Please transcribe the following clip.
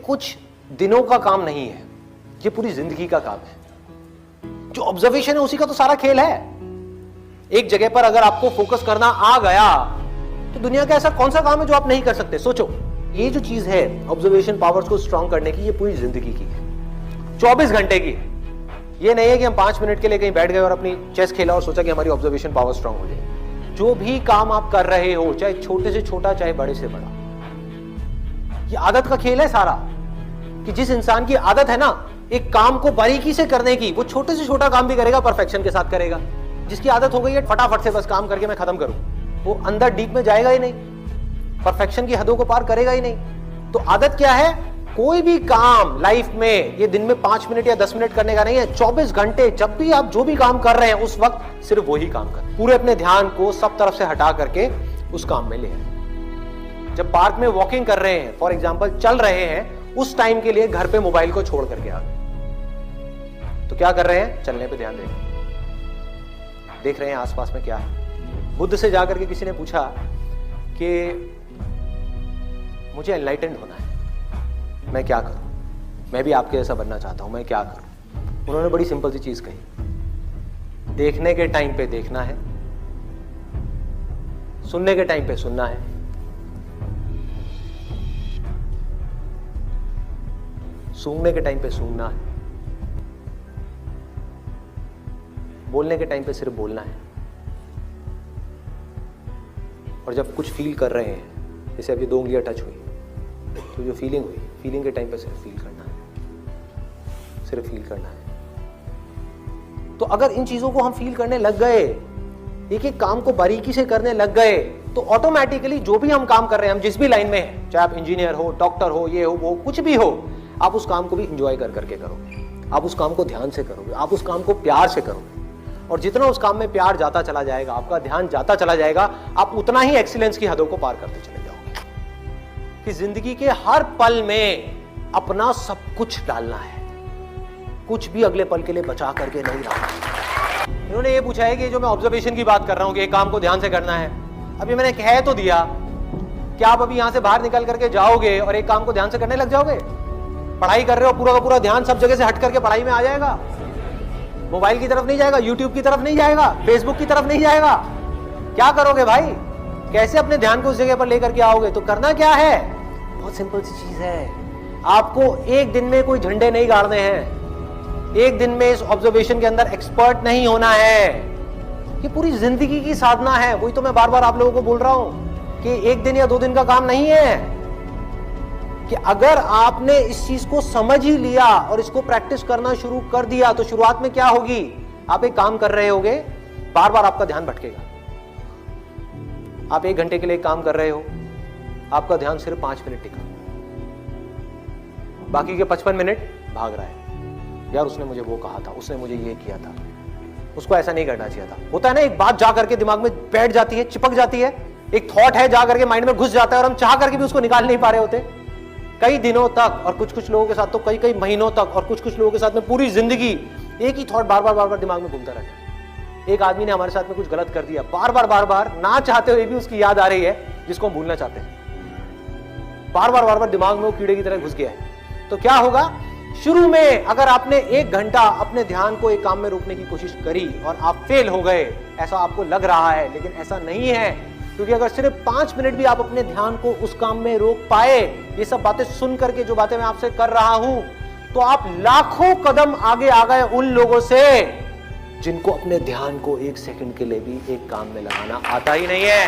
कुछ दिनों का काम नहीं है, ये पूरी जिंदगी का काम है। जो ऑब्जर्वेशन है उसी का तो सारा खेल है। एक जगह पर अगर आपको फोकस करना आ गया तो दुनिया का ऐसा कौन सा काम है जो आप नहीं कर सकते? सोचो, ये जो चीज है ऑब्जर्वेशन पावर्स को स्ट्रांग करने की, ये पूरी जिंदगी की है, 24 घंटे की है। ये नहीं है कि हम 5 मिनट के लिए कहीं बैठ गए और अपनी चेस खेला और सोचा कि हमारी ऑब्जर्वेशन पावर स्ट्रांग हो जाए। जो भी काम आप कर रहे हो, चाहे छोटे से छोटा चाहे बड़े से बड़ा, ये आदत का खेल है सारा। कि जिस इंसान की आदत है ना एक काम को बारीकी से करने की, वो छोटे से छोटा काम भी करेगा, परफेक्शन के साथ करेगा। जिसकी आदत हो गई है फटाफट से बस काम करके मैं खत्म करूं, वो अंदर डीप में जाएगा ही नहीं, परफेक्शन की हदों को पार करेगा ही नहीं। तो आदत क्या है? कोई भी काम लाइफ में ये दिन में 5 मिनट या 10 मिनट करने का नहीं है, 24 घंटे जब भी आप जो भी काम कर रहे हैं उस वक्त सिर्फ वही काम करें। पूरे अपने ध्यान को सब तरफ से हटा करके उस काम में ले आए। जब पार्क में वॉकिंग कर रहे हैं, फॉर एग्जाम्पल चल रहे हैं, उस टाइम के लिए घर पे मोबाइल को छोड़ करके आ गए, तो क्या कर रहे हैं? चलने पे ध्यान दे रहे हैं, देख रहे हैं आसपास में क्या है। बुद्ध से जाकर के किसी ने पूछा कि मुझे एनलाइटेंड होना है, मैं क्या करूं? मैं भी आपके जैसा बनना चाहता हूं, मैं क्या करूं? उन्होंने बड़ी सिंपल सी चीज कही, देखने के टाइम पे देखना है, सुनने के टाइम पे सुनना है, सूंघने के टाइम पे सूंघना है, बोलने के टाइम पे सिर्फ बोलना है। और जब कुछ फील कर रहे हैं, जैसे अब ये 2 उंगलियां टच हुई, तो जो फीलिंग हुई, फीलिंग के टाइम पे सिर्फ फील करना है, सिर्फ फील करना है। तो अगर इन चीजों को हम फील करने लग गए, एक एक काम को बारीकी से करने लग गए, तो ऑटोमेटिकली जो भी हम काम कर रहे हैं, हम जिस भी लाइन में हैं, चाहे आप इंजीनियर हो, डॉक्टर हो, ये हो, वो कुछ भी हो, आप उस काम को भी इंजॉय कर करके करोगे, आप उस काम को ध्यान से करोगे, आप उस काम को प्यार से करोगे। और जितना उस काम में प्यार जाता चला जाएगा, आपका ध्यान जाता चला जाएगा, आप उतना ही एक्सीलेंस की हदों को पार करते चले जाओगे। कि जिंदगी के हर पल में अपना सब कुछ डालना है, कुछ भी अगले पल के लिए बचा करके नहीं रखना। इन्होंने ये पूछा है कि जो मैं ऑब्जर्वेशन की बात कर रहा हूं कि एक काम को ध्यान से करना है, अभी मैंने कह तो दिया कि आप अभी यहां से बाहर निकल करके जाओगे और एक काम को ध्यान से करने लग जाओगे? पढ़ाई कर रहे हो, पूरा का पूरा ध्यान सब जगह से हट करके पढ़ाई में आ जाएगा, मोबाइल की तरफ नहीं जाएगा, यूट्यूब की तरफ नहीं जाएगा, फेसबुक की तरफ नहीं जाएगा। क्या करोगे भाई? कैसे अपने ध्यान को उस जगह पर लेकर के आओगे? तो करना क्या है? बहुत सिंपल सी चीज है, आपको एक दिन में कोई झंडे नहीं गाड़ने हैं, एक दिन में इस ऑब्जर्वेशन के अंदर एक्सपर्ट नहीं होना है। ये पूरी जिंदगी की साधना है। वही तो मैं बार बार आप लोगों को बोल रहा हूं कि एक दिन या 2 दिन का काम नहीं है। कि अगर आपने इस चीज को समझ ही लिया और इसको प्रैक्टिस करना शुरू कर दिया, तो शुरुआत में क्या होगी? आप एक काम कर रहे होगे, बार बार आपका ध्यान भटकेगा। आप 1 घंटे के लिए काम कर रहे हो, आपका ध्यान सिर्फ 5 मिनट टिका, बाकी के 55 मिनट भाग रहा है। यार उसने मुझे वो कहा था, उसने मुझे ये किया था, उसको ऐसा नहीं करना चाहिए था। होता है ना, एक बात जा करके दिमाग में बैठ जाती है, चिपक जाती है, एक थॉट है जा करके माइंड में घुस जाता है और हम चाह करके भी उसको निकाल नहीं पा रहे होते कई दिनों तक, और कुछ लोगों के साथ तो कई महीनों तक, और कुछ लोगों के साथ में पूरी जिंदगी एक ही थॉट बार बार दिमाग में घूमता रहता है। एक आदमी ने हमारे साथ में कुछ गलत कर दिया, बार बार ना चाहते हुए भी उसकी याद आ रही है, जिसको हम भूलना चाहते हैं। बार बार दिमाग में वो कीड़े की तरह घुस गया है। तो क्या होगा? शुरू में अगर आपने 1 घंटा अपने ध्यान को एक काम में रोकने की कोशिश करी और आप फेल हो गए, ऐसा आपको लग रहा है, लेकिन ऐसा नहीं है। क्योंकि अगर सिर्फ 5 मिनट भी आप अपने ध्यान को उस काम में रोक पाए, ये सब बातें सुन करके जो बातें मैं आपसे कर रहा हूं, तो आप लाखों कदम आगे आ गए उन लोगों से जिनको अपने ध्यान को 1 सेकंड के लिए भी एक काम में लगाना आता ही नहीं है।